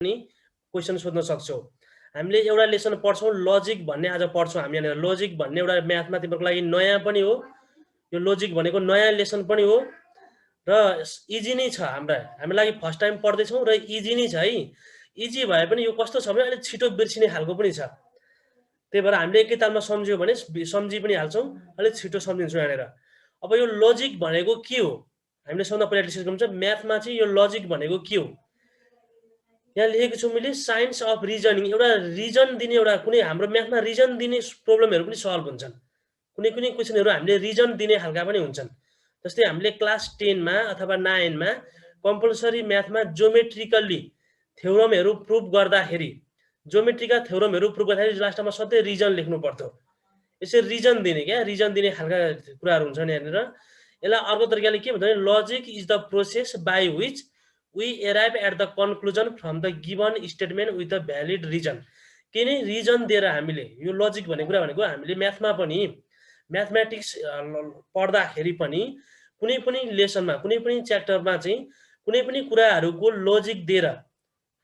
पनि क्वेशन सोध्न सक्छौ। हामीले एउटा लेसन पढ्छौं लजिक भन्ने आज पढ्छौं हामी यहाँनिर। लजिक भन्ने एउटा म्याथमा तिम्रो लागि नयाँ पनि हो। यो लजिक भनेको नयाँ लेसन पनि हो र इजी नै छ हाम्रो लागि फर्स्ट टाइम पढ्दै छौं र इजी नै छ है। इजी भए पनि यो कस्तो छ भने अलि छिटो बिर्सिने खालको पनि छ। त्यही भएर हामीले एकैतालमा सम्झ्यो भने सम्झि पनि हाल्छौं, अलि छिटो सम्झिन्छौं यहाँनिर। अब यो लजिक भनेको के हो? हामीले सबभन्दा पहिला डिस्कस गर्नुपर्छ म्याथमा चाहिँ यो लजिक भनेको के हो? यहाँ लेखेको छु मैले साइन्स अफ रिजनिङ। एउटा रिजन दिने एउटा कुनै हाम्रो म्याथमा रिजन दिने प्रब्लमहरु पनि सल्भ हुन्छन्। कुनै क्वेशनहरु हामीले रिजन दिने खालका पनि हुन्छन्। जस्तै हामीले क्लास 10 मा अथवा 9 मा कम्पल्सरी म्याथमा ज्योमेट्रिकली थ्योरमहरु प्रुफ गर्दाखेरि ज्योमेट्रीका थ्योरमहरु प्रुफ गर्दाखेरि लास्टमा सधैँ रिजन लेख्नु पर्थ्यो। यसरी रिजन दिने क्या रिजन दिने खालका कुराहरु हुन्छन् यहाँनिर। यसलाई अर्को तरिकाले के भन्छ भने logic is the process by which we arrive at the conclusion from the given statement with a valid reason। किनै रिजन दिएर हामीले यो लजिक भन्ने कुरा भनेको हामीले म्याथमा पनि म्याथमेटिक्स पढ्दाखेरि पनि कुनै पनि लेसनमा कुनै पनि च्याप्टरमा चाहिँ कुनै पनि कुराहरुको लजिक दिएर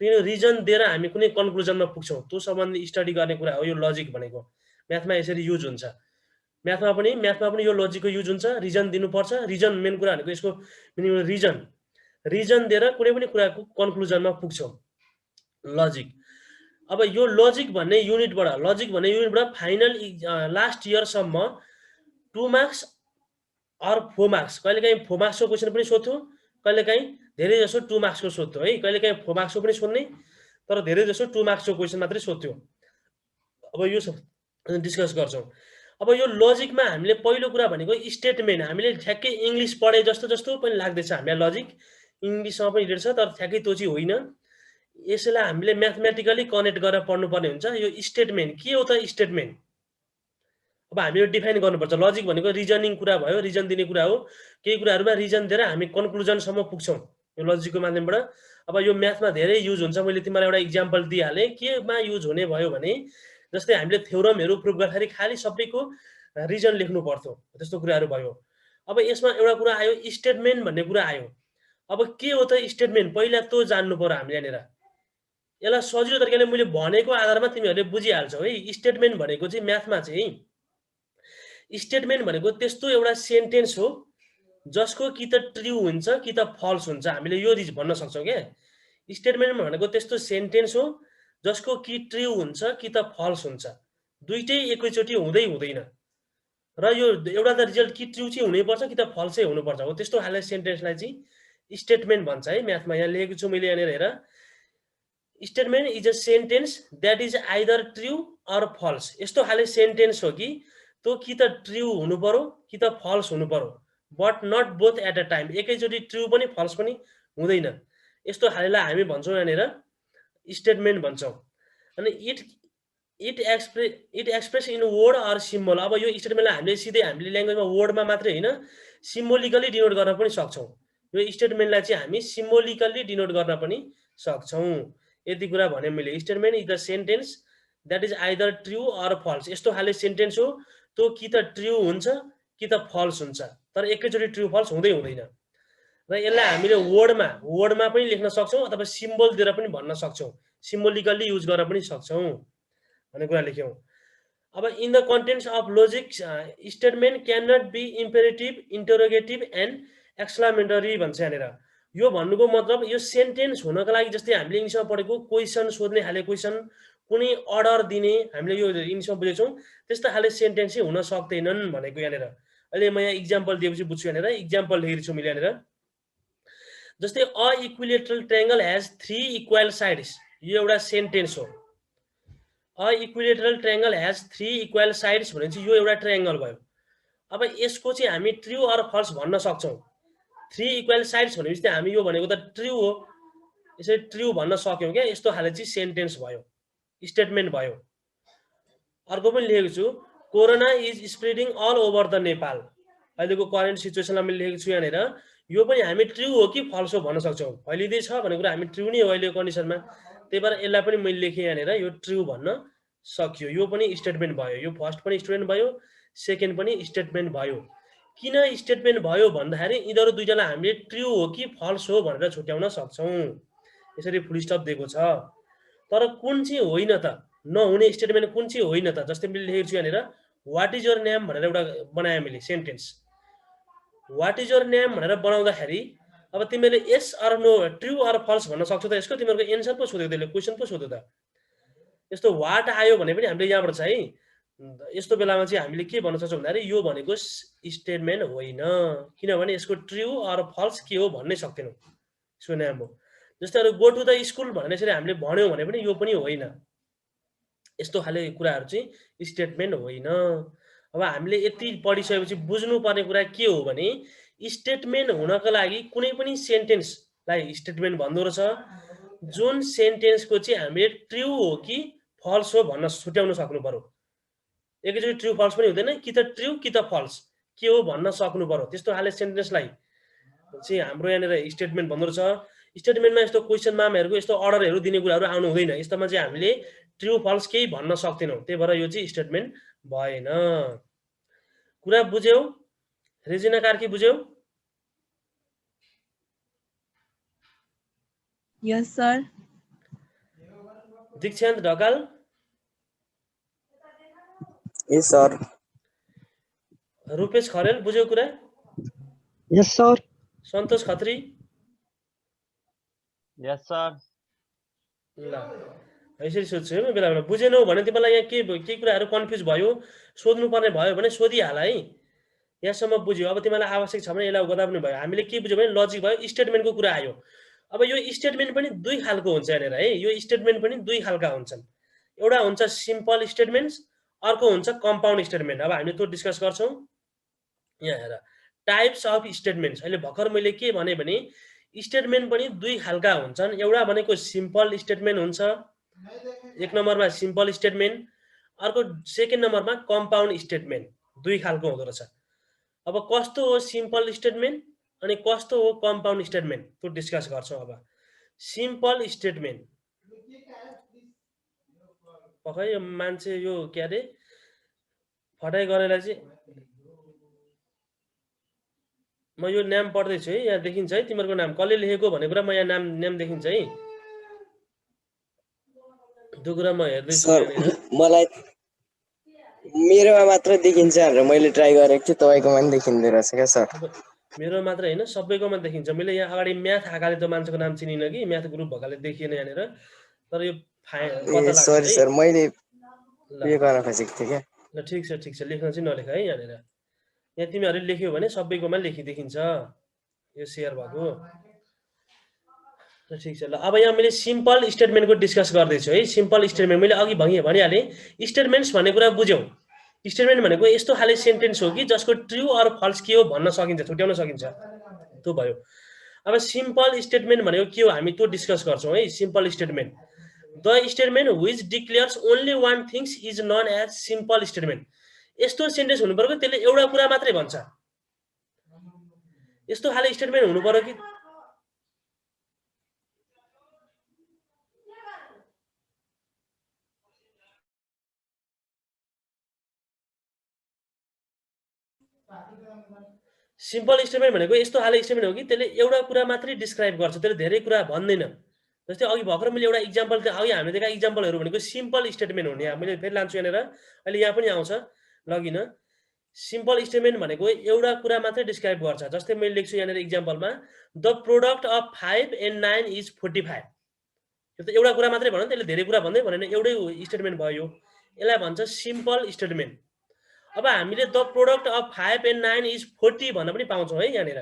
त्यो रिजन दिएर हामी कुनै कन्क्लुजनमा पुग्छौं। त्यो सम्बन्धी स्टडी गर्ने कुरा हो यो लजिक भनेको। म्याथमा यसरी युज हुन्छ। म्याथमा पनि यो लजिकको युज हुन्छ। रिजन दिनुपर्छ। रिजन मेन कुरा भनेको यसको मिनिङ रिजन दिएर कुनै पनि कुराको कन्क्लुजनमा पुग्छौं। लजिक। अब यो लजिक भन्ने युनिटबाट फाइनल लास्ट इयर सम्म 2 मार्क्स अर 4 मार्क्स कहिलेकाहीँ 4 मार्क्सको क्वेशन पनि सोध्थ्यो, कहिलेकाहीँ धेरै जसो 2 मार्क्सको सोध्थ्यो है। कहिलेकाहीँ 4 मार्क्सको पनि सोध्ने तर धेरै जसो 2 मार्क्सको क्वेशन मात्रै सोध्थ्यो। अब यो सब डिस्कस गर्छौं। अब यो लजिकमा हामीले पहिलो कुरा भनेको स्टेटमेन्ट। हामीले ठ्याक्कै इंग्लिश पढे जस्तो पनि लाग्दैछ हामीलाई लजिक। इंग्लिशमा पनि रिलेटेड छ तर ठ्याक्कै त्यो चाहिँ होइन। यसलाई हामीले म्याथमेटिकली कनेक्ट गरेर पढ्नुपर्ने हुन्छ। यो स्टेटमेन्ट के हो त स्टेटमेन्ट? अब हामीले डिफाइन गर्नुपर्छ। लजिक भनेको रिजनिङ कुरा भयो, रिजन दिने कुरा हो। केही कुराहरुमा रिजन दिएर हामी कन्क्लुजन सम्म पुग्छौं यो लजिकको माध्यमबाट। अब यो म्याथमा धेरै युज हुन्छ। मैले तिमीलाई एउटा एक्जाम्पल दिइहाले। केमा युज हुने भयो भने जस्तै हामीले थ्योरमहरु प्रुफ गर्दाखेरि खाली सबैको रिजन लेख्नु पर्थ्यो। त्यस्तो कुराहरु भयो। अब यसमा एउटा कुरा आयो स्टेटमेन्ट भन्ने कुरा आयो। अब के हो त स्टेटमेन्ट? पहिला त्यो जान्नु पर्यो हामीले यहाँनिर। यसलाई सजिलो तरिकाले मैले भनेको आधारमा तिमीहरुले बुझिहाल्छौ है। स्टेटमेन्ट भनेको चाहिँ म्याथमा चाहिँ स्टेटमेन्ट भनेको त्यस्तो एउटा सेन्टेन्स हो जसको कि त ट्रू हुन्छ कि त फल्स हुन्छ। हामीले यो भन्न सक्छौं के स्टेटमेन्ट भनेको त्यस्तो सेन्टेन्स हो जसको कि ट्रू हुन्छ कि त फल्स हुन्छ। दुईटै एकैचोटी हुँदैन। र यो एउटा त रिजल्ट कि ट्रू चाहिँ हुनै पर्छ कि त फल्सै हुनुपर्छ हो। त्यस्तो खाले सेन्टेन्सलाई चाहिँ स्टेटमेन्ट भन्छ है म्याथमा। यहाँ लेखेको छु मैले यहाँनिर हेर। Statement is a sentence that is either true or false. यस्तो खाले सेन्टेन्स हो कि त्यो कि त ट्रू हुनु पर्यो कि त फल्स हुनु पर्यो, but not both at a time. एकैचोटी ट्रू पनि फल्स पनि हुँदैन। यस्तो खालेलाई हामी भन्छौं यहाँनिर स्टेटमेन्ट भन्छौं। अनि it express in word or symbol. अब यो स्टेटमेन्टलाई हामीले सिधै हामीले ल्याङ्ग्वेजमा वर्डमा मात्रै हैन सिम्बोलिकली डिनोट गर्न पनि सक्छौं। यो स्टेटमेन्टलाई चाहिँ हामी सिम्बोलिकली डिनोट गर्न पनि सक्छौं। यति कुरा भने मैले statement is the sentence that is either true or false. यस्तो खाले सेन्टेन्स हो त्यो कि त ट्रू हुन्छ कि त फल्स हुन्छ तर एकैचोटी ट्रू फल्स हुँदैन। र यसलाई हामीले वर्डमा पनि लेख्न सक्छौं अथवा सिम्बल दिएर पनि भन्न सक्छौं। सिम्बोलिकली युज गर्न पनि सक्छौं भन्ने कुरा लेख्यौं। अब in the contents of logic statement can not be imperative, interrogative and exclamatory भन्छ यहाँनिर। यो भन्नुको मतलब यो सेन्टेन्स हुनका लागि जस्तै हामीले इंग्लिशमा पढेको क्वेशन सोध्ने खाले क्वेशन, कुनै अर्डर दिने हामीले यो इंग्लिशमा बुझेछौं त्यस्तो खाले सेन्टेन्स चाहिँ हुन सक्दैनन् भनेको यहाँनिर। अहिले म यहाँ एक्जाम्पल दिएपछि बुझ्छु यहाँनिर। एक्जाम्पल लेखेको छु मैले यहाँनिर। जस्तै a equilateral triangle has 3 equal sides. यो एउटा सेन्टेन्स हो। A equilateral triangle has 3 equal sides भनेपछि यो एउटा ट्रायंगल भयो। अब यसको चाहिँ हामी ट्रू अर फल्स भन्न सक्छौं। 3 इक्वल साइड्स भनेपछि हामी यो भनेको त ट्रू हो। यसरी ट्रू भन्न सक्यौं के। यस्तो खाले चाहिँ सेन्टेन्स भयो, स्टेटमेन्ट भयो। अर्को पनि लेखेको छु corona is spreading all over the Nepal. अहिलेको करेन्ट सिचुएसनलाई मैले लेखेको छु यहाँनिर। यो पनि हामी ट्रू हो कि फल्स हो भन्न सक्छौं। फैलिँदै छ भन्ने कुरा हामी ट्रू नै हो अहिलेको कन्डिसनमा। त्यही भएर यसलाई पनि मैले लेखेँ यहाँनिर यो ट्रू भन्न सक्यो। यो पनि स्टेटमेन्ट भयो। यो फर्स्ट पनि स्टेटमेन्ट भयो, सेकेन्ड पनि स्टेटमेन्ट भयो। किन स्टेटमेन्ट भयो भन्दाखेरि यिनीहरु दुईटालाई हामीले ट्रू हो कि फल्स हो भनेर छुट्याउन सक्छौं। यसरी फुल स्टप दिएको छ। तर कुन चाहिँ होइन त, नहुने स्टेटमेन्ट कुन चाहिँ होइन त, जस्तै मैले लेखेको छु यहाँनिर व्हाट इज योर नेम भनेर एउटा बनाएँ मैले sentence. What is your name भनेर बनाउँदाखेरि अब तिमीले yes or no, true or false भन्न सक्छौ त। यसको तिमीहरूको एन्सर पो सोध्यो, त्यसले क्वेसन पो सोध्यो त। यस्तो वाट आयो भने पनि हामीले यहाँबाट चाहिँ यस्तो बेलामा चाहिँ हामीले के भन्न सक्छौँ भन्दाखेरि यो भनेको स्टेटमेन्ट होइन, किनभने यसको ट्रु अर फल्स के हो भन्नै सक्दैनौँ, यसको नाम हो। जस्तै अरू गो टु द स्कुल भनेर यसरी हामीले भन्यौँ भने पनि यो पनि होइन, यस्तो खाले कुराहरू चाहिँ स्टेटमेन्ट होइन। अब हामीले यति पढिसकेपछि बुझ्नुपर्ने कुरा के हो भने स्टेटमेन्ट हुनको लागि कुनै पनि सेन्टेन्सलाई स्टेटमेन्ट भन्दो रहेछ। जुन सेन्टेन्सको चाहिँ हामीले ट्रु हो कि फल्स हो भन्न छुट्याउन सक्नु पर्यो। एकैचोटि ट्रु फल्स पनि हुँदैन, कि त ट्रु कि त फल्स के हो भन्न सक्नु पर्यो। त्यस्तो खाले सेन्टेन्सलाई चाहिँ हाम्रो यहाँनिर स्टेटमेन्ट भन्दो रहेछ। स्टेटमेन्टमा यस्तो क्वेसन मार्कहरूको यस्तो अर्डरहरू दिने कुराहरू आउनु हुँदैन। यस्तोमा चाहिँ हामीले ट्रु फल्स केही भन्न सक्दैनौँ, त्यही भएर यो चाहिँ स्टेटमेन्ट भएन। कुरा बुझ्यौ? रेजिना कार्की बुझ्यौ? यस सर। दीक्षान्त ढकाल? यस सर। रूपेश खरेल बुझ्यौ कुरा? यस सर। सन्तोष खत्री? यस सर। ल यसरी सोध्छु है म बेला बेला। बुझेनौ भने तिमीलाई यहाँ के कुराहरू कन्फ्युज भयो, सोध्नुपर्ने भयो भने सोधिहाल है। यहाँसम्म बुझ्यो। अब तिमीलाई आवश्यक छ भने यसलाई गर्दा पनि भयो। हामीले के बुझ्यौँ भने लजिक भयो, स्टेटमेन्टको कुरा आयो। अब यो स्टेटमेन्ट पनि दुई खालको हुन्छ यहाँनिर है। यो स्टेटमेन्ट पनि दुई खालका हुन्छन्। एउटा हुन्छ सिम्पल स्टेटमेन्ट्स, अर्को हुन्छ कम्पाउन्ड स्टेटमेन्ट। अब हामीले त्यो डिस्कस गर्छौँ। यहाँ हेर, टाइप्स अफ स्टेटमेन्ट्स। अहिले भर्खर मैले के भने स्टेटमेन्ट पनि दुई खालका हुन्छन्। एउटा भनेको सिम्पल स्टेटमेन्ट हुन्छ, एक नम्बरमा सिम्पल स्टेटमेन्ट, अर्को सेकेन्ड नम्बरमा कम्पाउन्ड स्टेटमेन्ट। दुई खालको हुँदो रहेछ। अब कस्तो हो सिम्पल स्टेटमेन्ट अनि कस्तो हो कम्पाउन्ड स्टेटमेन्ट त्यो डिस्कस गर्छौँ। अब सिम्पल स्टेटमेन्ट पक्कै यो मान्छे यो के अरे फटाइ गरेर चाहिँ म यो नाम पढ्दैछु है। यहाँ देखिन्छ है तिमीहरूको नाम कसले लेखेको भन्ने कुरा म यहाँ नाम देखिन्छ है। त्यो कुरा म हेर्दैछु। मलाई मेरोमा मात्र देखिन्छ भनेर मैले ट्राई गरेको थिएँ, तपाईँकोमा पनि देखिँदो रहेछ क्या सर? मेरो मात्र होइन सबैकोमा देखिन्छ। मैले यहाँ अगाडि म्याथ आएकाले त्यो मान्छेको नाम चिनिनँ कि, म्याथ ग्रुप भएकाले देखिएन यहाँनिर। तर यो पत्ता लाग्छ सरी सर, मैले उयो गर्न खोजेको थिएँ क्या। ल ठिक छ लेख्न चाहिँ नलेख है यहाँनिर। यहाँ तिमीहरूले लेख्यौ भने सबैकोमा देखिन्छ यो सेयर भएको। ल ठिक छ। ल अब यहाँ मैले सिम्पल स्टेटमेन्टको डिस्कस गर्दैछु है। सिम्पल स्टेटमेन्ट मैले अघि भनिहालेँ। स्टेटमेन्ट्स भन्ने कुरा बुझ्यौ। स्टेटमेन्ट भनेको यस्तो खाले सेन्टेन्स हो कि जसको ट्रु अर फल्स के हो भन्न सकिन्छ, छुट्याउन सकिन्छ, त्यो भयो। अब सिम्पल स्टेटमेन्ट भनेको के हो हामी त्यो डिस्कस गर्छौँ है। Simple statement, the statement which declares only one things is known as simple statement. यस्तो सेन्टेन्स हुनु पर्यो त्यसले एउटा कुरा मात्रै भन्छ। यस्तो खाले स्टेटमेन्ट हुनु पर्यो कि सिम्पल स्टेटमेन्ट भनेको यस्तो खाले स्टेटमेन्ट हो कि त्यसले एउटा कुरा मात्रै डिस्क्राइब गर्छ, त्यसले धेरै कुरा भन्दैन। जस्तै अघि भर्खर मैले एउटा इक्जाम्पल अघि हामीले दिएका इक्जाम्पलहरू भनेको सिम्पल स्टेटमेन्ट हुने। मैले फेरि लान्छु यहाँनिर, अहिले यहाँ पनि आउँछ लगिन। सिम्पल स्टेटमेन्ट भनेको एउटा कुरा मात्रै डिस्क्राइब गर्छ। जस्तै मैले लेख्छु यहाँनिर इक्जाम्पलमा, the product of 5 and 9 is 45। यो त एउटा कुरा मात्रै भनौँ, त्यसले धेरै कुरा भन्दै भनेन, एउटै स्टेटमेन्ट भयो। यसलाई भन्छ सिम्पल स्टेटमेन्ट। अब हामीले the product of 5 and 9 is 40 भन्न पनि पाउँछौँ है। यहाँनिर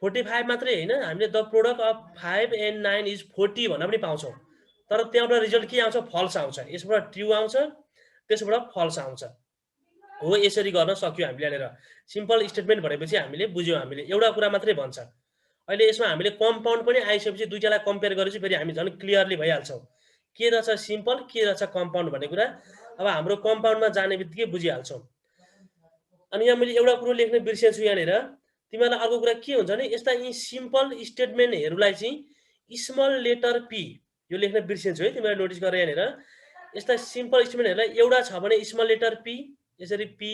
45 मात्रै होइन, हामीले the product of 5 and 9 is 40 भन्न पनि पाउँछौँ। तर त्यहाँबाट रिजल्ट के आउँछ? फल्स आउँछ। यसबाट ट्रु आउँछ, त्यसबाट फल्स आउँछ। हो यसरी गर्न सक्यो हामीले यहाँनिर। सिम्पल स्टेटमेन्ट भनेपछि हामीले बुझ्यौँ, हामीले एउटा कुरा मात्रै भन्छ। अहिले यसमा हामीले कम्पाउन्ड पनि आइसकेपछि दुईटालाई कम्पेयर गरेपछि फेरि हामी झन् क्लियरली भइहाल्छौँ के रहेछ सिम्पल के रहेछ कम्पाउन्ड भन्ने कुरा। अब हाम्रो कम्पाउन्डमा जाने बित्तिकै बुझिहाल्छौँ। अनि यहाँ मैले एउटा कुरो लेख्न बिर्सेछु यहाँनिर, तिमीहरूलाई अर्को कुरा के हुन्छ भने यस्ता यी सिम्पल स्टेटमेन्टहरूलाई चाहिँ स्मल लेटर पी यो लेख्न बिर्सेछु है। तिमीलाई नोटिस गरेर यहाँनिर यस्ता सिम्पल स्टेटमेन्टहरूलाई एउटा छ भने स्मल लेटर पी, यसरी पी,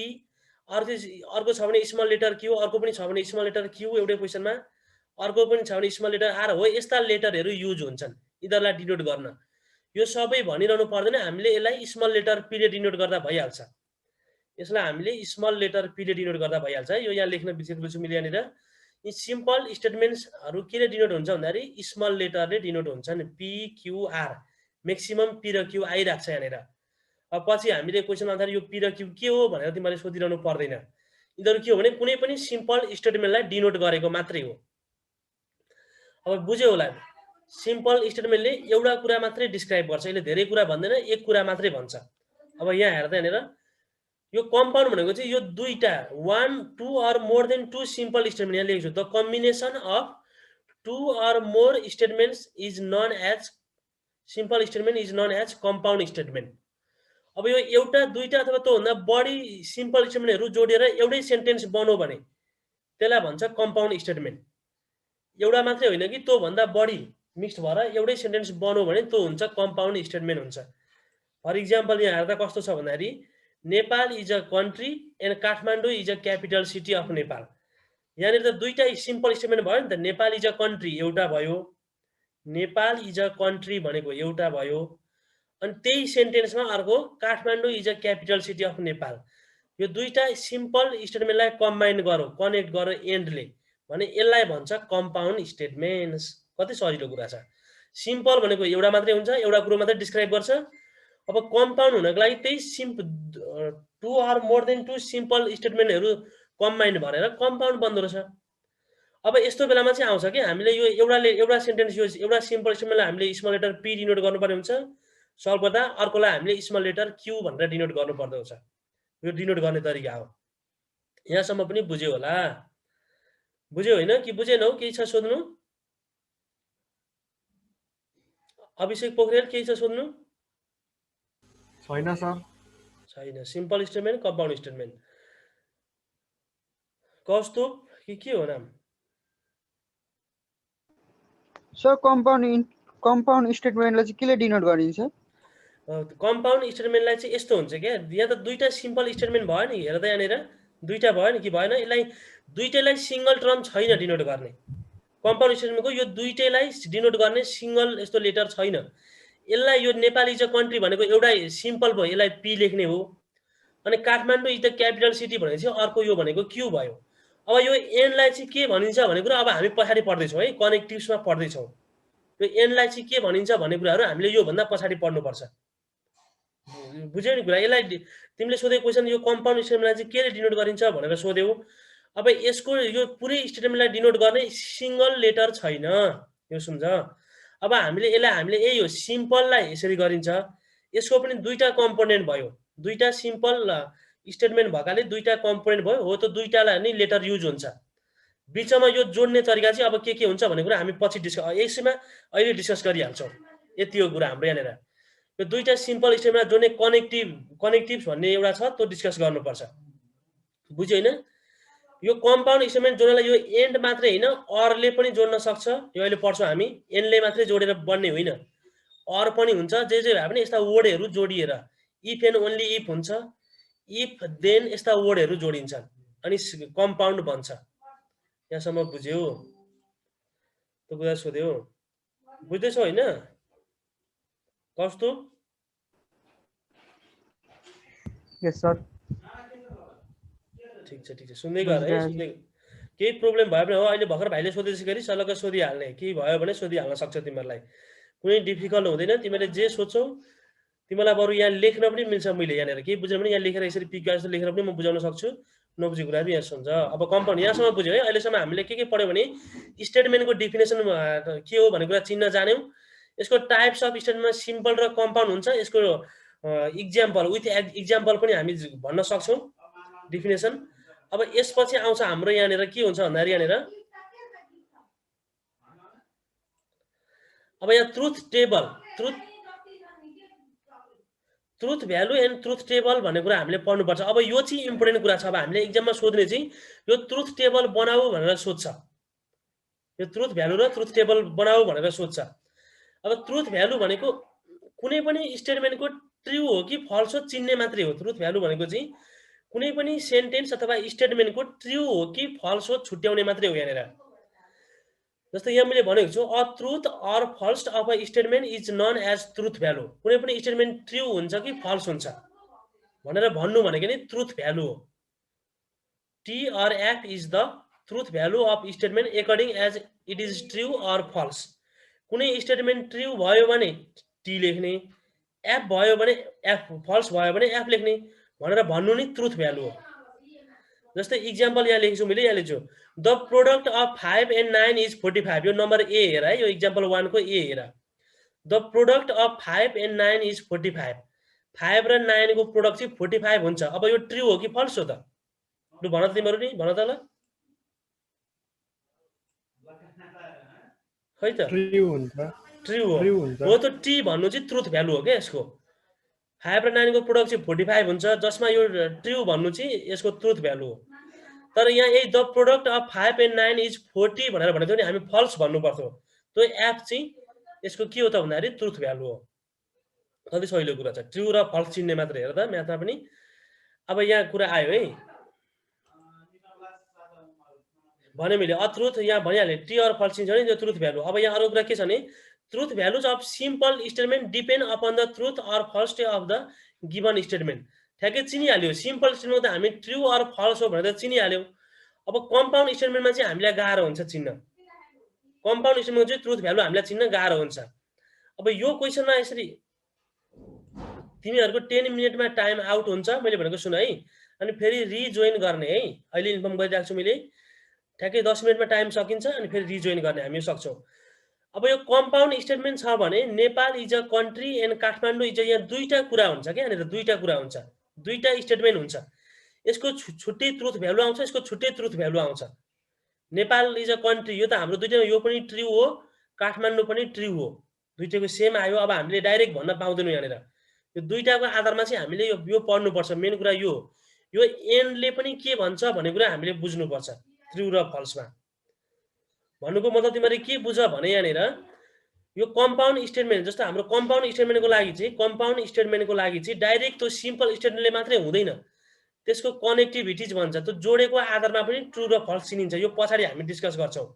अर्को छ भने स्मल लेटर क्यू, अर्को पनि छ भने स्मल लेटर क्यू एउटै क्वेसनमा, अर्को पनि छ भने स्मल लेटर आर हो, यस्ता लेटरहरू युज हुन्छन् यिनीहरूलाई डिनोट गर्न। यो सबै भनिरहनु पर्दैन, हामीले यसलाई स्मल लेटर पीले डिनोट गर्दा भइहाल्छ। यसलाई हामीले स्मल लेटर पीले डिनोट गर्दा भइहाल्छ। यो यहाँ लेख्न बिर्सेको छु मैले यहाँनिर। यी सिम्पल स्टेटमेन्ट्सहरू केले डिनोट हुन्छ भन्दाखेरि स्मल लेटरले डिनोट हुन्छन्, PQR। म्याक्सिमम P र Q आइरहेको छ यहाँनिर। अब पछि हामीले क्वेसनमा आउँदाखेरि यो P र Q के हो भनेर तिमीले सोधिरहनु पर्दैन। यिनीहरू के हो भने कुनै पनि सिम्पल स्टेटमेन्टलाई डिनोट गरेको मात्रै हो। अब बुझ्यो होला, सिम्पल स्टेटमेन्टले एउटा कुरा मात्रै डिस्क्राइब गर्छ, यसले धेरै कुरा भन्दैन, एक कुरा मात्रै भन्छ। अब यहाँ हेर्दा यहाँनिर यो कम्पाउन्ड भनेको चाहिँ यो दुईटा 1, 2 or more than 2 simple statement यहाँ लेखेको छु। The combination of 2 or more statements is known as simple statement is known as compound statement. अब यो एउटा दुईटा अथवा त्योभन्दा बढी सिम्पल स्टेटमेन्टहरू जोडेर एउटै सेन्टेन्स बनाऊ भने त्यसलाई भन्छ कम्पाउन्ड स्टेटमेन्ट। एउटा मात्रै होइन कि त्योभन्दा बढी मिक्स भएर एउटै सेन्टेन्स बनाऊ भने त्यो हुन्छ कम्पाउन्ड स्टेटमेन्ट हुन्छ। फर इक्जाम्पल यहाँ हेर्दा कस्तो छ भन्दाखेरि Nepal is a country and Kathmandu is a capital city of Nepal. यहाँनिर त दुईटा सिम्पल स्टेटमेन्ट भयो नि त, नेपाल इज अ कन्ट्री एउटा भयो, नेपाल इज अ कन्ट्री भनेको एउटा भयो, अनि त्यही सेन्टेन्समा अर्को Kathmandu is a capital city of Nepal. यो दुईटा सिम्पल स्टेटमेन्टलाई कम्बाइन गरौँ, कनेक्ट गरौँ एन्डले भने यसलाई भन्छ कम्पाउन्ड स्टेटमेन्ट्स। कति सजिलो कुरा छ। सिम्पल भनेको एउटा मात्रै हुन्छ, एउटा कुरो मात्रै डिस्क्राइब गर्छ। अब कम्पाउन्ड हुनको लागि त्यही 2 or more than 2 सिम्पल स्टेटमेन्टहरू कम्बाइन भरेर कम्पाउन्ड बन्दो रहेछ। अब यस्तो बेलामा चाहिँ आउँछ कि हामीले यो एउटा सेन्टेन्स यो एउटा सिम्पल स्टेटमेन्टलाई हामीले स्मल लेटर P डिनोट गर्नुपर्ने हुन्छ सल्भ गर्दा, अर्कोलाई हामीले स्मल लेटर Q भनेर डिनोट गर्नुपर्दो हुन्छ। यो डिनोट गर्ने तरिका हो। यहाँसम्म पनि बुझ्यो होला? बुझ्यो होइन कि बुझेनौ? केही छ सोध्नु? अभिषेक पोखरेल केही छ सोध्नु? छैन सर। छैन। Simple statement, compound statement. Kaustubh कि के हो नाम? सर कम्पाउन्ड स्टेटमेन्टलाई चाहिँ केले डिनोट गरिन्छ? कम्पाउन्ड स्टेटमेन्टलाई चाहिँ यस्तो हुन्छ क्या, यहाँ त दुईटा सिम्पल स्टेटमेन्ट भयो नि, हेर्दा यहाँनिर दुईटा भयो नि कि भएन? यसलाई दुईटैलाई सिङ्गल टर्म छैन डिनोट गर्ने। कम्पाउन्ड स्टेटमेन्टको यो दुईटैलाई डिनोट गर्ने सिङ्गल यस्तो लेटर छैन। यसलाई यो नेपाल इज अ कन्ट्री भनेको एउटै सिम्पल भयो, यसलाई P लेख्ने हो। अनि Kathmandu is the capital city भनेपछि अर्को यो भनेको Q भयो। अब यो एनलाई चाहिँ के भनिन्छ भन्ने कुरा अब हामी पछाडि पढ्दैछौँ है, कनेक्टिभ्समा पढ्दैछौँ। यो एनलाई चाहिँ के भनिन्छ भन्ने कुराहरू हामीले योभन्दा पछाडि पढ्नुपर्छ। बुझ्यौ नि कुरा? यसलाई तिमीले सोधेको क्वेसन यो कम्पाउन्ड स्टेटमेन्टलाई चाहिँ केले डिनोट गरिन्छ भनेर सोध्यौ। अब यसको यो पुरै स्टेटमेन्टलाई डिनोट गर्ने सिङ्गल लेटर छैन, यो सम्झ। अब हामीले यही हो, सिम्पललाई यसरी गरिन्छ। यसको पनि दुईटा कम्पोनेन्ट भयो, दुईटा सिम्पल स्टेटमेन्ट भएकाले दुईटा कम्पोनेन्ट भयो। हो त दुईटालाई नै लेटर युज हुन्छ। बिचमा यो जोड्ने तरिका चाहिँ अब के हुन्छ भन्ने कुरा हामी पछि यसमा अहिले डिस्कस गरिहाल्छौँ। यति हो कुरा हाम्रो यहाँनिर। यो दुईटा सिम्पल स्टेटमेन्टमा जोड्ने कनेक्टिभ्स भन्ने एउटा छ, त्यो डिस्कस गर्नुपर्छ। बुझ्यो होइन? यो कम्पाउन्ड स्टेटमेन्ट जोड्नलाई यो एन्ड मात्रै होइन, अरले पनि जोड्न सक्छ। यो अहिले पढ्छौँ हामी, एनले मात्रै जोडेर बन्ने होइन, अर पनि हुन्छ। जे भए पनि यस्ता वर्डहरू जोडिएर इफ एन्ड ओन्ली इफ हुन्छ, इफ देन यस्ता वर्डहरू जोडिन्छन् अनि कम्पाउन्ड बन्छ। यहाँसम्म बुझ्यौ? त्यो कुरा सोध्यो? बुझ्दैछौ होइन कौस्तुभ? यस सर। ठिक छ सुन्दै गर है, सुन्दै। केही प्रब्लम भयो भने हो अहिले भर्खर भाइले सोधेछ गरी सल्लक्क सोधिहाल्ने, केही भयो भने सोधिहाल्न सक्छ तिमीहरूलाई। कुनै डिफिकल्ट हुँदैन, तिमीले जे सोध्छौ तिमीलाई बरु यहाँ लेख्न पनि मिल्छ। मैले यहाँनिर केही बुझेन भने यहाँ लेखेर यसरी पिक जस्तो लेखेर पनि म बुझाउन सक्छु। नबुझेको कुराहरू यहाँ सुन्छ। अब कम्पाउन्ड यहाँसम्म बुझ्यो है। अहिलेसम्म हामीले के पढ्यौँ भने स्टेटमेन्टको डिफिनेसन के हो भन्ने कुरा चिन्न जान्यौँ। यसको टाइप्स अफ स्टेटमेन्टमा सिम्पल र कम्पाउन्ड हुन्छ। यसको इक्जाम्पल विथ इक्जाम्पल पनि हामी भन्न सक्छौँ डिफिनेसन। अब यसपछि आउँछ हाम्रो यहाँनिर के हुन्छ भन्दाखेरि यहाँनिर अब यहाँ truth value and truth table भन्ने कुरा हामीले पढ्नुपर्छ। अब यो चाहिँ इम्पोर्टेन्ट कुरा छ। अब हामीले इक्जाममा सोध्ने चाहिँ यो ट्रुथ टेबल बनाऊ भनेर सोध्छ। यो ट्रुथ भ्यालु र ट्रुथ टेबल बनाऊ भनेर सोध्छ। अब ट्रुथ भ्यालु भनेको कुनै पनि स्टेटमेन्टको ट्रु हो कि फल्स हो चिन्ने मात्रै हो। ट्रुथ भ्यालु भनेको चाहिँ कुनै पनि सेन्टेन्स अथवा स्टेटमेन्टको ट्रु हो कि फल्स हो छुट्याउने मात्रै हो। यहाँनिर जस्तै यहाँ मैले भनेको छु a truth or false of a statement is known as truth value. कुनै पनि स्टेटमेन्ट ट्रु हुन्छ कि फल्स हुन्छ भनेर भन्नु भनेको नि ट्रुथ भ्यालु हो। T or F is the truth value of statement according as it is true or false. कुनै स्टेटमेन्ट ट्रु भयो भने टी लेख्ने, एफ भयो भने एफ, फल्स भयो भने एफ लेख्ने भनेर भन्नु नि ट्रुथ भ्यालु हो। जस्तै इक्जाम्पल यहाँ लेख्छु मैले, यहाँ लेख्छु the product of 5 and 9 is 45। यो नम्बर ए हेर है, यो इक्जाम्पल 1 को ए हेर। The product of 5 and 9 is 45। 5 र 9 को प्रोडक्ट चाहिँ 45 हुन्छ। अब यो ट्रु हो कि फल्स हो त? लु भन त तिमीहरू नि, भन त ल। खै त ट्रु हुन्छ। ट्रु हो। ट्रु हुन्छ। हो त टी भन्नु चाहिँ ट्रुथ भ्यालु हो क्या यसको। 5 र 9 को प्रोडक्ट चाहिँ 45 हुन्छ, जसमा यो ट्रु भन्नु चाहिँ यसको ट्रुथ भ्यालु हो। तर यहाँ यही the product of 5 and 9 is 40 भनेर भनेको नि हामी फल्स भन्नु पर्थ्यो। त्यो एफ चाहिँ यसको के हो त भन्दाखेरि ट्रुथ भ्यालु हो। कति सजिलो कुरा छ, ट्रु र फल्स चिन्ने मात्र हेर त म्याथमा पनि। अब यहाँ कुरा आयो है, भने मैले अट्रुथ यहाँ भनिहालेँ, टी अर फल्स चिन्छ भने यो ट्रुथ भ्यालु। अब यहाँ अरू कुरा के छ भने truth values of simple statement depend upon the truth or false of the given statement. ठ्याक्कै चिनिहाल्यो, सिम्पल स्टेटमेन्ट त हामी ट्रु अर फल्स हो भनेर चिनिहाल्यौँ। अब कम्पाउन्ड स्टेटमेन्टमा चाहिँ हामीलाई गाह्रो हुन्छ चिन्न। कम्पाउन्ड स्टेटमेन्टमा चाहिँ ट्रुथ भ्यालु हामीलाई चिन्न गाह्रो हुन्छ। अब यो क्वेसनमा यसरी तिमीहरूको 10 मिनटमा टाइम आउट हुन्छ, मैले भनेको सुन है, अनि फेरि रिजोइन गर्ने है। अहिले इन्फर्म गरिरहेको छु मैले, ठ्याक्कै 10 मिनटमा टाइम सकिन्छ अनि फेरि रिजोइन गर्ने हामी सक्छौँ। अब यो कम्पाउन्ड स्टेटमेन्ट छ भने Nepal is a country and Kathmandu is, यहाँ दुईटा कुरा हुन्छ क्या, यहाँनिर दुईटा कुरा हुन्छ, दुईटा स्टेटमेन्ट हुन्छ। यसको छुट्टै ट्रुथ भ्यालु आउँछ, यसको छुट्टै ट्रुथ भ्यालु आउँछ। नेपाल इज अ कन्ट्री, यो त हाम्रो दुईटा, यो पनि ट्रु हो, काठमाडौँ पनि ट्रु हो, दुईटैको सेम आयो। अब हामीले डाइरेक्ट भन्न पाउँदैनौँ यहाँनिर, यो दुईटाको आधारमा चाहिँ हामीले यो पढ्नुपर्छ। मेन कुरा यो एन्डले पनि के भन्छ भन्ने कुरा हामीले बुझ्नुपर्छ ट्रु र फल्समा। भन्नुको मतलब तिमीहरूले के बुझ भने यहाँनिर यो कम्पाउन्ड स्टेटमेन्ट, जस्तो हाम्रो कम्पाउन्ड स्टेटमेन्टको लागि चाहिँ डाइरेक्ट त्यो सिम्पल स्टेटमेन्टले मात्रै हुँदैन, त्यसको कनेक्टिभिटिज भन्छ, त्यो जोडेको आधारमा पनि ट्रु र फल्स चिनिन्छ। यो पछाडि हामी डिस्कस गर्छौँ,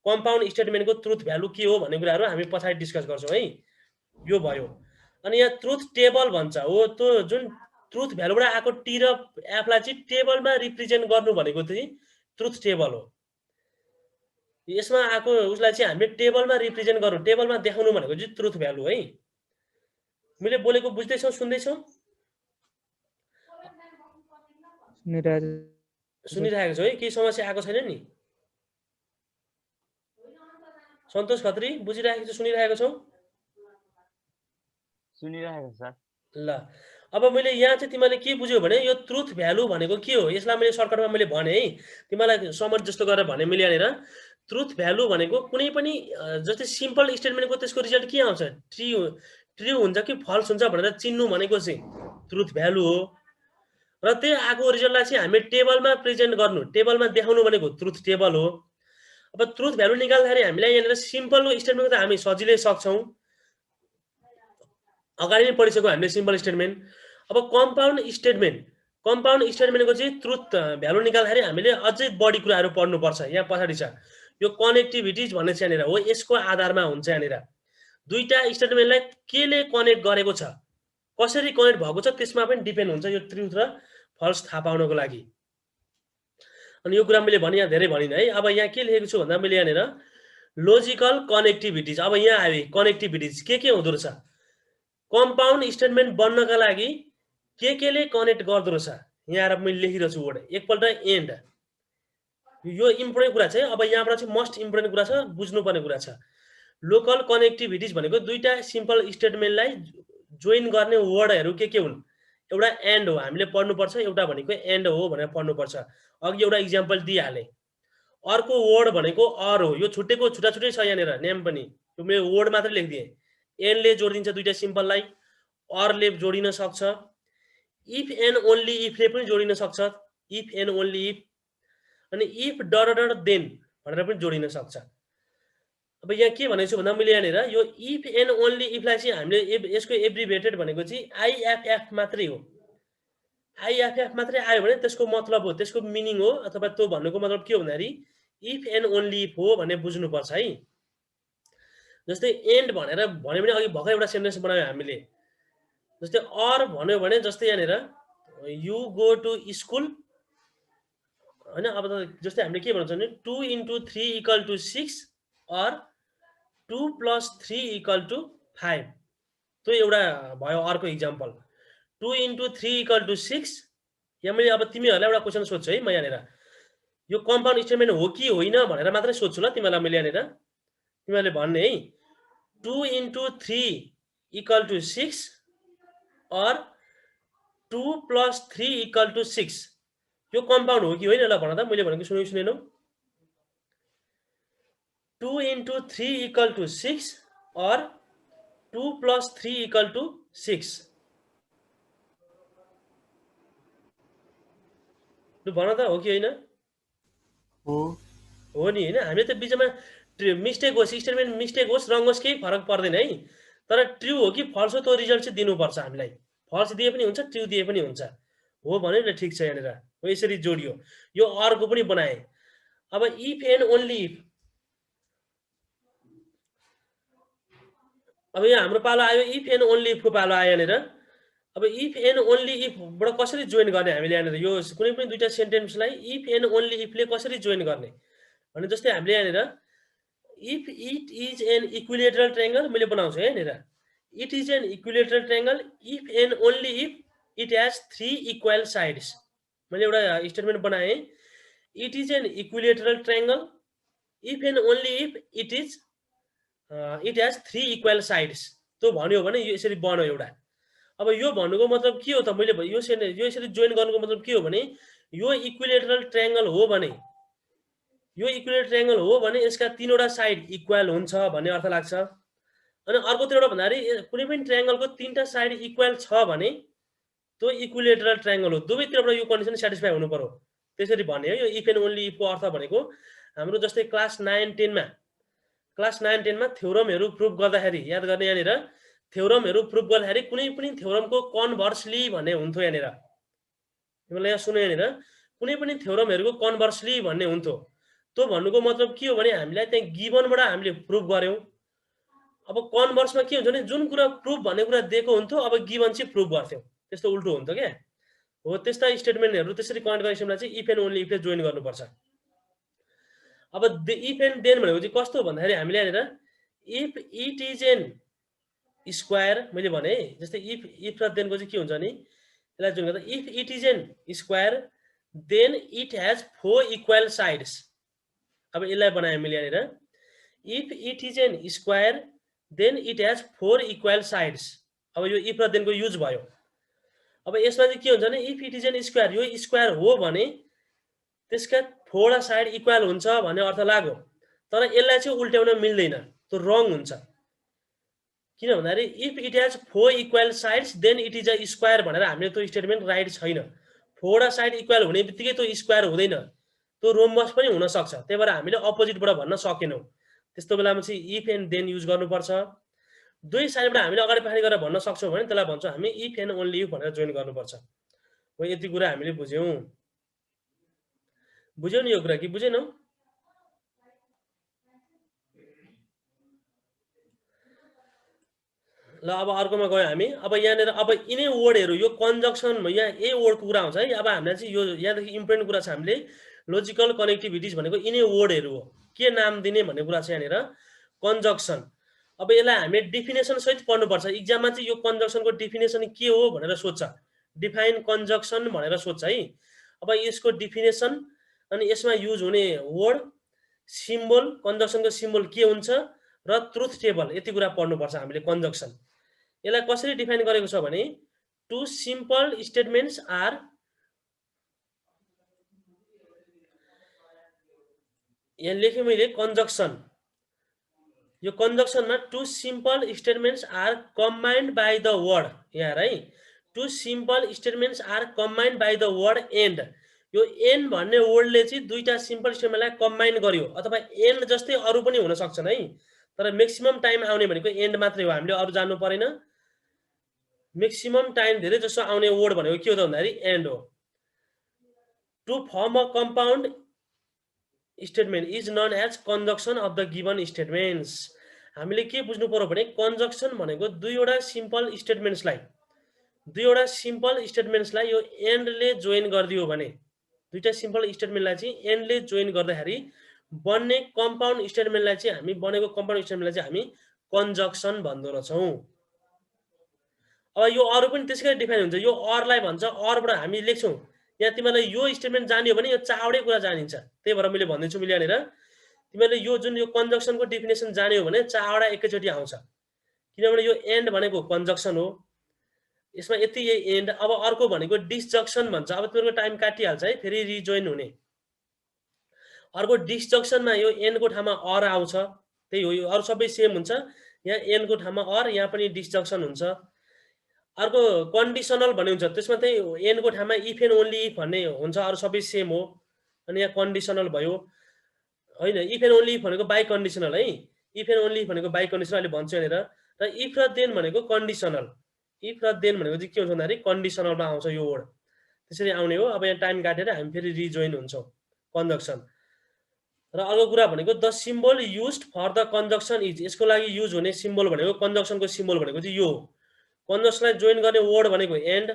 कम्पाउन्ड स्टेटमेन्टको ट्रुथ भ्यालु के हो भन्ने कुराहरू हामी पछाडि डिस्कस गर्छौँ है। यो भयो। अनि यहाँ ट्रुथ टेबल भन्छ हो, त्यो जुन ट्रुथ भ्यालुबाट आएको टी र एफलाई चाहिँ टेबलमा रिप्रेजेन्ट गर्नु भनेको चाहिँ ट्रुथ टेबल हो। यसमा आएको उसलाई चाहिँ हामीले टेबलमा रिप्रेजेन्ट गरौँ, टेबलमा देखाउनु भनेको चाहिँ ट्रुथ भ्यालु है। मैले बोलेको बुझ्दैछौ, सुन्दैछौ? सुनिरहेको छु है, केही समस्या आएको छैन नि? सन्तोष खत्री बुझिरहेको छु, सुनिरहेको छौ? सुनिरहेको सर। ल अब मैले यहाँ चाहिँ तिमीले के बुझ्यौ भने यो ट्रुथ भ्यालु भनेको के हो, यसलाई मैले सर्टकटमा मैले भने है, तिमीलाई समझ जस्तो गरेर भने मैले यहाँनिर ट्रुथ भ्यालु भनेको कुनै पनि जस्तै सिम्पल स्टेटमेन्टको त्यसको रिजल्ट के आउँछ, ट्रु हुन्छ कि फल्स हुन्छ भनेर चिन्नु भनेको चाहिँ ट्रुथ भ्यालु हो। र त्यही आएको रिजल्टलाई चाहिँ हामी टेबलमा प्रेजेन्ट गर्नु, टेबलमा देखाउनु भनेको ट्रुथ टेबल हो। अब ट्रुथ भ्यालु निकाल्दाखेरि हामीलाई यहाँनिर सिम्पल स्टेटमेन्टको त हामी सजिलै सक्छौँ, अगाडि नै पढिसक्यो हामीले सिम्पल स्टेटमेन्ट। अब कम्पाउन्ड स्टेटमेन्टको चाहिँ ट्रुथ भ्यालु निकाल्दाखेरि हामीले अझै बढी कुराहरू पढ्नुपर्छ। यहाँ पछाडि छ यो कनेक्टिभिटिज भन्ने चाहिँ यहाँनिर हो, यसको आधारमा हुन्छ। यहाँनिर दुईटा स्टेटमेन्टलाई केले कनेक्ट गरेको छ, कसरी कनेक्ट भएको छ, त्यसमा पनि डिपेन्ड हुन्छ यो ट्रुथ र फल्स थाहा पाउनको लागि। अनि यो कुरा मैले भने यहाँ धेरै भनिनँ है। अब यहाँ के लेखेको छु भन्दा मैले यहाँनिर लोजिकल कनेक्टिभिटिज, अब यहाँ आयो कनेक्टिभिटिज के हुँदो रहेछ, कम्पाउन्ड स्टेटमेन्ट बन्नका लागि केले कनेक्ट गर्दो रहेछ। यहाँ आएर मैले लेखिरहेको छु वर्ड, एकपल्ट एन्ड, यो इम्पोर्टेन्ट कुरा छ। अब यहाँबाट चाहिँ मस्ट इम्पोर्टेन्ट कुरा छ, बुझ्नुपर्ने कुरा छ। लोकल कनेक्टिभिटिज भनेको दुईटा सिम्पल स्टेटमेन्टलाई जोइन गर्ने वर्डहरू के हुन्, एउटा एन्ड हो, हामीले पढ्नुपर्छ, एउटा भनेको एन्ड हो भनेर पढ्नुपर्छ। अघि एउटा इक्जाम्पल दिइहालेँ। अर्को वर्ड भनेको अर हो, यो छुट्टै छ यहाँनिर नेम पनि, यो मैले वर्ड मात्रै लेखिदिएँ। एन्डले जोडिदिन्छ दुईटा सिम्पललाई, अरले जोडिन सक्छ, इफ एन्ड ओन्ली इफले पनि जोडिन सक्छ, इफ एन्ड ओन्ली इफ, अनि इफ डट डट देन भनेर पनि जोडिन सक्छ। अब यहाँ के भनेको छु भन्दा मैले यहाँनिर यो इफ एन्ड ओन्ली इफलाई चाहिँ हामीले यसको एब्रिभिएटेड भनेको चाहिँ आइएफएफ मात्रै हो। आइएफएफ मात्रै आयो भने त्यसको मतलब हो, त्यसको मिनिङ हो, अथवा त्यो भन्नुको मतलब के हो भन्दाखेरि इफ एन्ड ओन्ली इफ हो भन्ने बुझ्नुपर्छ है। जस्तै एन्ड भनेर भन्यो भने अघि भर्खर एउटा सेन्टेन्स बनायो हामीले। जस्तै अर भन्यो भने जस्तै यहाँनिर यु गो टु स्कुल होइन। अब त जस्तै हामीले के भन्छ भने 2 × 3 = 6 अर 2 + 3 = 5। त्यो एउटा भयो अर्को इक्जाम्पल। 2 × 3 = 6। यहाँ मैले अब तिमीहरूलाई एउटा क्वेसन सोध्छु है म यहाँनिर, यो कम्पाउन्ड स्टेटमेन्ट हो कि होइन भनेर मात्रै सोध्छु ल तिमीहरूलाई मैले यहाँनिर। तिमीहरूले भन्ने है 2 × 3 = 6 अर 2 + 3 = 6 यो कम्पाउन्ड हो कि होइन ल भन त। मैले भनेको सुनेनौ? 2 × 3 = 6 अर 2 + 3 = 6। लु भन त हो कि होइन? हो नि होइन। हामीले त बिचमा मिस्टेक होस्, स्टेटमेन्ट मिस्टेक होस्, रङ होस्, केही फरक पर्दैन है। तर ट्रु हो कि फल्स हो त्यो रिजल्ट चाहिँ दिनुपर्छ हामीलाई। फल्स दिए पनि हुन्छ, ट्रु दिए पनि हुन्छ। हो भन्यो नि ठिक छ यहाँनिर। हो यसरी जोडियो। यो अर्को पनि बनाए। अब इफ एन्ड ओन्ली इफ। अब यहाँ हाम्रो पालो आयो इफ एन्ड ओन्ली इफको पालो आयो यहाँनिर। अब इफ एन्ड ओन्ली इफबाट कसरी जोइन गर्ने हामीले यहाँनिर यो कुनै पनि दुईटा सेन्टेन्सलाई इफ एन्ड ओन्ली इफले कसरी जोइन गर्ने भने जस्तै हामीले यहाँनिर if it is an equilateral triangle मैले बनाउँछु है यहाँनिर। It is an equilateral triangle if and only if it has 3 equal sides. मैले एउटा स्टेटमेन्ट बनाएँ। It is an equilateral triangle if and only if it has 3 equal sides. त्यो भन्यो भने यो यसरी बन्यो एउटा। अब यो भन्नुको मतलब के हो त? मैले यो यसरी जोइन गर्नुको मतलब के हो भने यो इक्विलेटरल ट्रायंगल हो भने यसका 3वटा साइड इक्वल हुन्छ भन्ने अर्थ लाग्छ। अनि अर्कोतिरबाट भन्दाखेरि कुनै पनि ट्रायंगलको 3टा साइड इक्वल छ भने त्यो इक्विलेटरल ट्रायंगल हो। दुवैतिरबाट यो कन्डिसन सेटिस्फाई हुनु पर्यो। त्यसरी भन्ने हो यो इफ एन्ड ओन्ली इफको अर्थ भनेको। हाम्रो जस्तै क्लास 9 10 मा थ्योरमहरु प्रुफ गर्दाखेरि याद गर्ने यहाँनिर थ्योरमहरु प्रुफ गर्दाखेरि कुनै पनि थ्योरमको कन्भर्सली भन्ने हुन्थ्यो यहाँनिर। तिमीले यहाँ सुन्नु यहाँनिर कुनै पनि थ्योरमहरुको कन्भर्सली भन्ने हुन्थ्यो। त्यो भन्नुको मतलब के हो भने हामीलाई त्यहाँ गिभनबाट हामीले प्रुफ गर्यौं। अब कन्भर्समा के हुन्छ भने जुन कुरा प्रुफ भन्ने कुरा दिएको हुन्थ्यो अब गिभन चाहिँ प्रुफ गर्थ्यौ। त्यस्तो उल्टो हुन्थ्यो के। हो त्यस्ता स्टेटमेन्टहरु त्यसरी कनेक्ट गर्ने सिस्टमलाई चाहिँ इफ एन्ड ओन्ली इफले जोइन गर्नुपर्छ। अब इफ एन्ड देन भनेको चाहिँ कस्तो भन्दाखेरि हामीले यहाँनिर if it is an square मैले भने जस्तै इफ र देनको चाहिँ के हुन्छ नि यसलाई जोइन गर्दा if it is an square then it has 4 equal sides. अब यसलाई बनाए मैले यहाँनिर if it is an square then it has 4 equal sides. अब यो इफ र देनको युज भयो। अब यसमा चाहिँ के हुन्छ भने if it is an square यो स्क्वायर हो भने त्यसका 4 साइड इक्वल हुन्छ भन्ने अर्थ लाग्यो। तर यसलाई चाहिँ उल्ट्याउन मिल्दैन, त्यो रङ हुन्छ। किन भन्दाखेरि if it has 4 equal sides then it is a square भनेर हामीले त्यो स्टेटमेन्ट राइट छैन। 4 साइड इक्वल हुने बित्तिकै त्यो स्क्वायर हुँदैन, त्यो रोम्बस पनि हुन सक्छ। त्यही भएर हामीले अपोजिटबाट भन्न सकेनौं। त्यस्तो बेलामा चाहिँ इफ एन्ड देन युज गर्नुपर्छ। दुई साइडबाट हामीले अगाडि पछाडि गरेर भन्न सक्छौं भने त्यसलाई भन्छौं हामी इफ एन्ड ओन्ली इफ भनेर जोइन गर्नुपर्छ। हो यति कुरा हामीले बुझ्यौं। बुझ्यौ नि यो कुरा कि बुझेनौ? ल अब अर्कोमा गयो हामी। अब यहाँनिर अब यिनै वर्डहरु यो कन्जक्सन यहाँ ए वर्डको कुरा आउँछ है। अब हामीलाई चाहिँ यो यहाँदेखि इम्पोर्टेन्ट कुरा छ हामीले लजिकल कनेक्टिभिटिज भनेको यिनै वर्डहरु हो। के नाम दिने भन्ने कुरा छ यहाँनिर कन्जक्सन। अब यसलाई हामीले डेफिनेसन सहित पढ्नुपर्छ। एक्जाममा चाहिँ यो कन्जक्सनको डेफिनेसन के हो भनेर सोध्छ। डिफाइन कन्जक्सन भनेर सोध्छ है। अब यसको डेफिनेसन अनि यसमा युज हुने वर्ड सिम्बल कन्जक्सनको सिम्बल के हुन्छ र ट्रुथ टेबल यति कुरा पढ्नुपर्छ हामीले कन्जक्सन। यसलाई कसरी डिफाइन गरेको छ भने टु सिम्पल स्टेटमेन्ट्स आर यहाँ लेखे मैले कन्जक्सन। यो कन्जक्सनमा two simple statements are combined by the word यहाँ है two simple statements are combined by the word and. यो एन्ड भन्ने वर्डले चाहिँ दुईटा सिम्पल स्टेटमेन्टलाई कम्बाइन गर्यो अथवा एन्ड जस्तै अरु पनि हुन सक्छन् है। तर मैक्सिमम टाइम आउने भनेको एन्ड मात्रै हो। हामीले अरु जान्नु परेन। मैक्सिमम टाइम धेरै जसो आउने वर्ड भनेको के हो त भन्दाखेरि एन्ड हो। To form a compound statement is known as conjunction of the given statements. हामीले के बुझ्नु पर्यो भने कन्जक्सन भनेको दुईवटा सिम्पल स्टेटमेन्ट्सलाई यो एन्डले जोइन गरिदियो भने, दुईटा सिम्पल स्टेटमेन्टलाई चाहिँ एन्डले जोइन गर्दाखेरि बन्ने कम्पाउन्ड स्टेटमेन्टलाई चाहिँ हामी बनेको कम्पाउन्ड स्टेटमेन्टलाई चाहिँ हामी कन्जक्सन भन्दो रहेछौँ। अब यो अरु पनि त्यसै गरी डिफाइन हुन्छ। यो अरलाई भन्छ, अरबाट हामी लेख्छौँ यहाँ तिमीलाई यो स्टेटमेन्ट जान्यो भने यो चावडै कुरा जानिन्छ। त्यही भएर मैले भन्दैछु मैले यहाँनिर तिमीले यो जुन यो कन्जक्सनको डेफिनेसन जान्यो भने चावडा एकैचोटि आउँछ, किनभने यो एन्ड भनेको कन्जक्सन हो, यसमा यति एन्ड। अब अर्को भनेको डिसजक्सन भन्छ। अब तिमीहरूको टाइम काटिहाल्छ है, फेरि रिजोइन हुने। अर्को डिसजक्सनमा यो एन्डको ठाउँमा अर आउँछ, त्यही हो, यो अरु सबै सेम हुन्छ। यहाँ एन्डको ठाउँमा अर, यहाँ पनि डिसजक्सन हुन्छ। अर्को कन्डिसनल भन्ने हुन्छ, त्यसमा चाहिँ एन्डको ठाउँमा इफ एन्ड ओन्ली इफ भन्ने हुन्छ, अरु सबै सेम हो। अनि यहाँ कन्डिसनल भयो हैन। इफ एन्ड ओन्ली इफ भनेको बाइ कन्डिसनल है, इफ एन्ड ओन्ली इफ भनेको बाइ कन्डिसनल अहिले भन्छु यहाँनिर। र इफ र देन भनेको कन्डिसनल, इफ र देन भनेको चाहिँ के हुन्छ भन्दाखेरि कन्डिसनलमा आउँछ यो वर्ड, त्यसरी आउने हो। अब यहाँ टाइम काटेर हामी फेरि रिजोइन हुन्छौँ कन्जक्सन। र अर्को कुरा भनेको the symbol used for the conjunction is, यसको लागि युज हुने सिम्बल भनेको कन्जक्सनको सिम्बल भनेको चाहिँ यो हो। कन्जक्सनलाई जोइन गर्ने वर्ड भनेको एन्ड,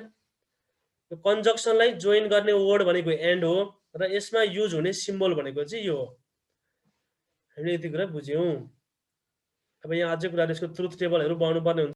कन्जक्सनलाई जोइन गर्ने वर्ड भनेको एन्ड हो, र यसमा युज हुने सिम्बल भनेको चाहिँ यो हो। हामीले यति कुरा बुझ्यौँ। अब यहाँ अझै कुरा यसको ट्रुथ टेबलहरू बनाउनु पर्ने हुन्छ।